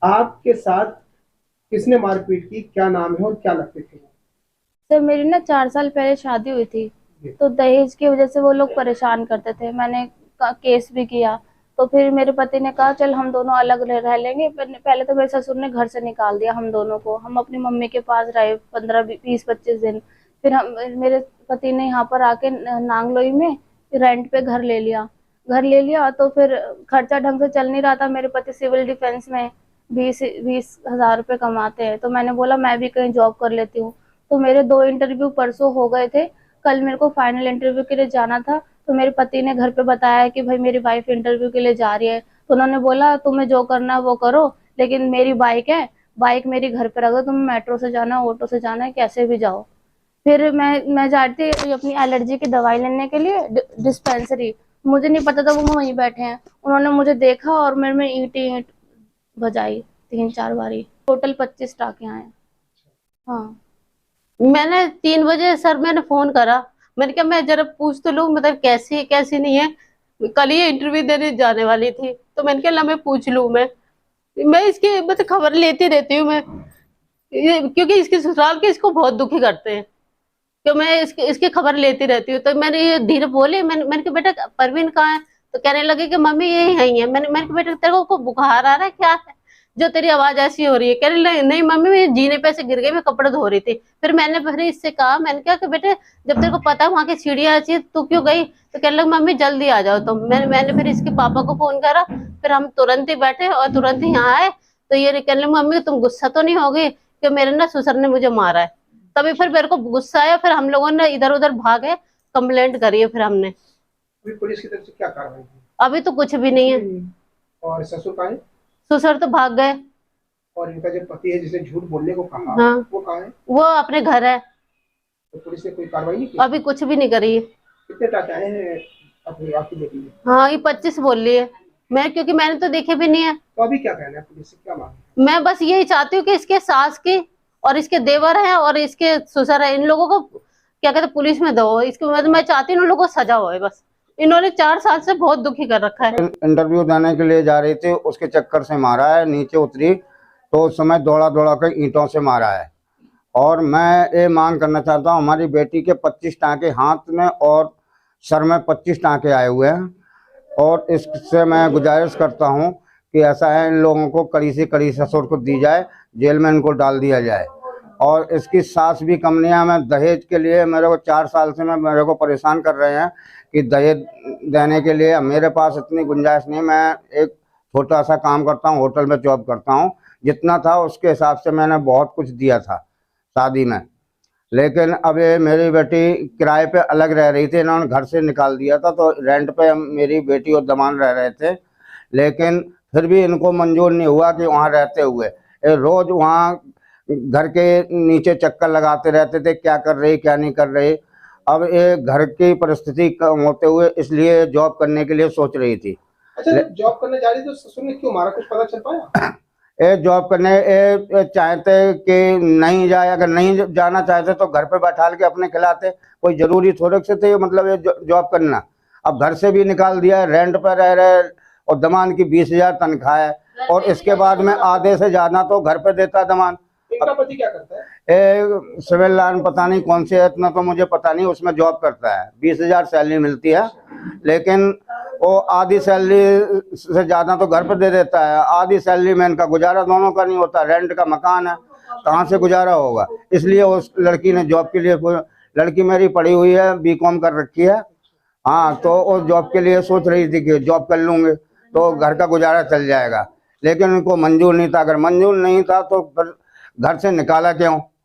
आपके साथ किसने मारपीट की, क्या नाम है और क्या लगते थे वो? सर मेरी ना 4 साल पहले शादी हुई थी। जी। तो दहेज की वजह से वो लोग परेशान करते थे। मैंने केस भी किया। तो फिर मेरे पति ने कहा चल हम दोनों अलग रह लेंगे। पहले तो मेरे ससुर ने घर से निकाल दिया हम दोनों को। हम अपनी मम्मी के पास रहे 15 20 25 दिन। फिर हम मेरे पति ने यहाँ पर आके नांगलोई में रेंट पे घर ले लिया। घर ले लिया तो फिर खर्चा ढंग से चल नहीं रहा था। मेरे पति सिविल डिफेंस में 20-20 हजार रुपये कमाते हैं। तो मैंने बोला मैं भी कहीं जॉब कर लेती हूँ। तो मेरे 2 इंटरव्यू परसों हो गए थे। कल मेरे को फाइनल इंटरव्यू के लिए जाना था। तो मेरे पति ने घर पे बताया कि भाई मेरी वाइफ इंटरव्यू के लिए जा रही है। तो उन्होंने बोला तुम्हें जो करना है वो करो, लेकिन मेरी बाइक है, बाइक मेरी घर पे रख दो। तुम्हें मेट्रो से जाना है, ऑटो से जाना है, कैसे भी जाओ। फिर मैं जाती थी अपनी एलर्जी की दवाई लेने के लिए डिस्पेंसरी। मुझे नहीं पता था वो वहीं बैठे हैं। उन्होंने मुझे देखा और मेरे में ईंट ईंट बजाई 3-4 बारी। टोटल 25 टाँके आए। हाँ। मैंने 3 बजे सर मैंने फोन करा। मैंने कहा मैं जरा पूछ तो लूं, मतलब कैसी है कैसी नहीं है। कल ये इंटरव्यू देने जाने वाली थी, तो मैंने कहा ला मैं पूछ लूं। मैं इसकी मतलब खबर लेती रहती हूँ मैं। क्योंकि इसके ससुराल के इसको बहुत दुखी करते हैं। तो मैं इसकी इसकी खबर लेती रहती हूँ। तो मैंने ये धीरे बोले, मैंने कहा बेटा परवीन कहाँ है। तो कहने लगे कि मम्मी यही है। मैंने कहा बेटा तेरे को बुखार आ रहा है क्या है जो तेरी आवाज ऐसी हो रही है। कहने लगे नहीं मम्मी मैं जीने पे से गिर गई, मैं कपड़े धो रही थी। फिर इससे कहा, मैंने कहा कि बेटे जब तेरे को पता है वहां की सीढ़ियाँ अच्छी है, तू क्यों गई। तो कहने लगे मम्मी जल्दी आ जाओ। तो मैंने फिर इसके पापा को फोन करा। फिर हम तुरंत ही बैठे और तुरंत ही यहाँ आए। तो ये कहने लगे मम्मी तुम गुस्सा तो नहीं हो गई कि मेरे ना ससुर ने मुझे मारा है। तभी फिर मेरे को गुस्सा आया। फिर हम लोगों ने इधर उधर भागे, कंप्लेंट करी है फिर हमने। अभी पुलिस की तरफ से क्या कार्रवाई की? अभी तो कुछ भी नहीं है। और ससुर कहाँ है? ससुर तो भाग गए। और इनका जो पति है जिसने झूठ बोलने को कहा, हाँ, वो कहाँ है? वो अपने घर है। तो पुलिस ने कोई कार्रवाई नहीं की? अभी कुछ भी नहीं करी। कितने टाके आए हैं अपनी आपकी बेटी में? हाँ ये 25 बोल रही है। क्योंकि मैंने तो देखे भी नहीं है। तो अभी क्या कहना है, पुलिस से क्या मांग मैं बस यही चाहती हूँ कि इसके सास की और इसके देवर है और इसके ससुर है, इन लोगों को क्या कहते पुलिस में दो। इसके मतलब मैं चाहती हूँ इन लोगों को सजा होए बस। इन्होंने 4 साल से बहुत दुखी कर रखा है। इंटरव्यू देने के लिए जा रही थी, उसके चक्कर से मारा है। नीचे उतरी तो उस समय दौड़ा दौड़ा कर ईंटों से मारा है। और मैं ये मांग करना चाहता हूँ, हमारी बेटी के 25 टाँके हाथ में और सर में 25 टाँके आए हुए हैं। और इससे मैं गुजारिश करता हूँ कि ऐसा है इन लोगों को कड़ी से कड़ी सजा को दी जाए, जेल में इनको डाल दिया जाए। और इसकी सास भी कम नहीं है। मैं दहेज के लिए मेरे को 4 साल से मेरे को परेशान कर रहे हैं कि दहेज देने के लिए मेरे पास इतनी गुंजाइश नहीं। मैं एक छोटा सा काम करता हूँ, होटल में जॉब करता हूँ। जितना था उसके हिसाब से मैंने बहुत कुछ दिया था शादी में। लेकिन अब ये मेरी बेटी किराए पे अलग रह रही थी, इन्होंने घर से निकाल दिया था। तो रेंट पे मेरी बेटी और दमाद रह रहे थे। लेकिन फिर भी इनको मंजूर नहीं हुआ कि वहाँ रहते हुए ये रोज़ वहाँ घर के नीचे चक्कर लगाते रहते थे, क्या कर रही क्या नहीं कर रही। अब ये घर की परिस्थिति कम होते हुए इसलिए जॉब करने के लिए सोच रही थी। अच्छा, जब जॉब करने जा रही थी तो ससुर ने क्यों मारा, कुछ पता चल पाया? ये जॉब करने ये चाहते कि नहीं जाए। अगर नहीं जाना चाहते तो घर पे बैठा के अपने खिलाते। कोई जरूरी थोड़े से थे मतलब ये जॉब करना। अब घर से भी निकाल दिया, रेंट पर रह रहे और दमाद की 20,000 तनख्वाह है। और इसके बाद में आधे से ज्यादा तो घर पे देता दमाद। इनका पति क्या करता है? सिविल लाइन पता नहीं कौन से है, इतना तो मुझे पता नहीं। उसमें जॉब करता है, 20,000 सैलरी मिलती है। लेकिन वो आधी सैलरी से ज़्यादा तो घर पर दे देता है। आधी सैलरी में इनका गुजारा दोनों का नहीं होता। रेंट का मकान है, कहाँ से गुजारा होगा। इसलिए उस लड़की ने जॉब के लिए, लड़की मेरी पढ़ी हुई है, बीकॉम कर रखी है। हाँ, तो वो जॉब के लिए सोच रही थी कि जॉब कर लूँगे तो घर का गुजारा चल जाएगा। लेकिन उनको मंजूर नहीं था। अगर मंजूर नहीं था तो फिर घर से निकाला क्यों?